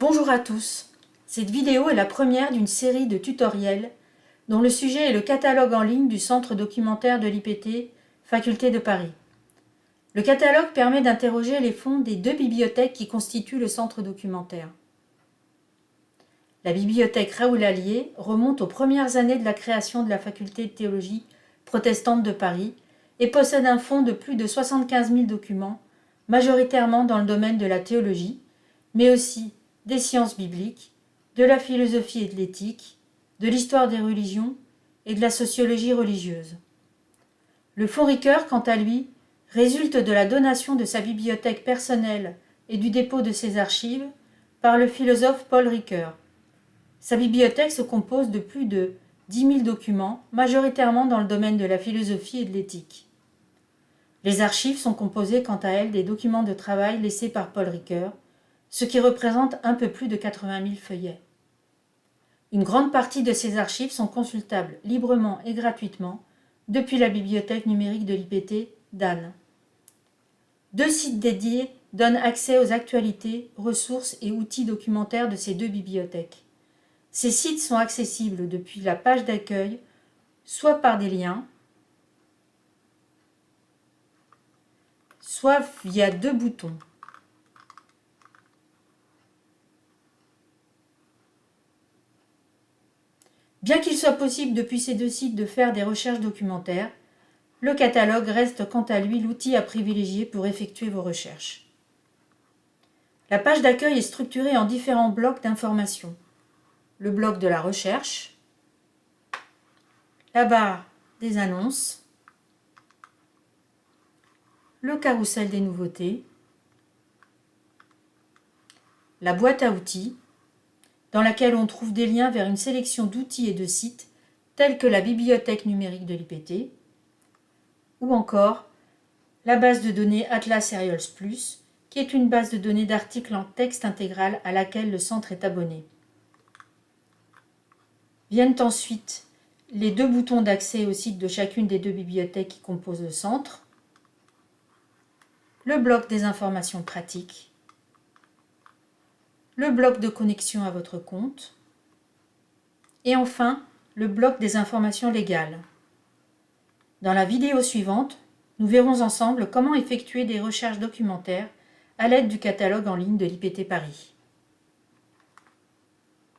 Bonjour à tous. Cette vidéo est la première d'une série de tutoriels dont le sujet est le catalogue en ligne du Centre documentaire de l'IPT, Faculté de Paris. Le catalogue permet d'interroger les fonds des 2 bibliothèques qui constituent le centre documentaire. La bibliothèque Raoul Allier remonte aux premières années de la création de la Faculté de théologie protestante de Paris et possède un fonds de plus de 75 000 documents, majoritairement dans le domaine de la théologie, mais aussi des sciences bibliques, de la philosophie et de l'éthique, de l'histoire des religions et de la sociologie religieuse. Le fonds Ricoeur, quant à lui, résulte de la donation de sa bibliothèque personnelle et du dépôt de ses archives par le philosophe Paul Ricoeur. Sa bibliothèque se compose de plus de 10 000 documents, majoritairement dans le domaine de la philosophie et de l'éthique. Les archives sont composées quant à elles des documents de travail laissés par Paul Ricoeur, ce qui représente un peu plus de 80 000 feuillets. Une grande partie de ces archives sont consultables librement et gratuitement depuis la bibliothèque numérique de l'IPT d'Anne. 2 sites dédiés donnent accès aux actualités, ressources et outils documentaires de ces 2 bibliothèques. Ces sites sont accessibles depuis la page d'accueil, soit par des liens, soit via 2 boutons. Bien qu'il soit possible depuis ces 2 sites de faire des recherches documentaires, le catalogue reste quant à lui l'outil à privilégier pour effectuer vos recherches. La page d'accueil est structurée en différents blocs d'informations. Le bloc de la recherche, la barre des annonces, le carrousel des nouveautés, la boîte à outils, dans laquelle on trouve des liens vers une sélection d'outils et de sites tels que la bibliothèque numérique de l'IPT, ou encore la base de données Atlas Serials Plus, qui est une base de données d'articles en texte intégral à laquelle le centre est abonné. Viennent ensuite les 2 boutons d'accès au site de chacune des 2 bibliothèques qui composent le centre, le bloc des informations pratiques, le bloc de connexion à votre compte, et enfin le bloc des informations légales. Dans la vidéo suivante, nous verrons ensemble comment effectuer des recherches documentaires à l'aide du catalogue en ligne de l'IPT Paris.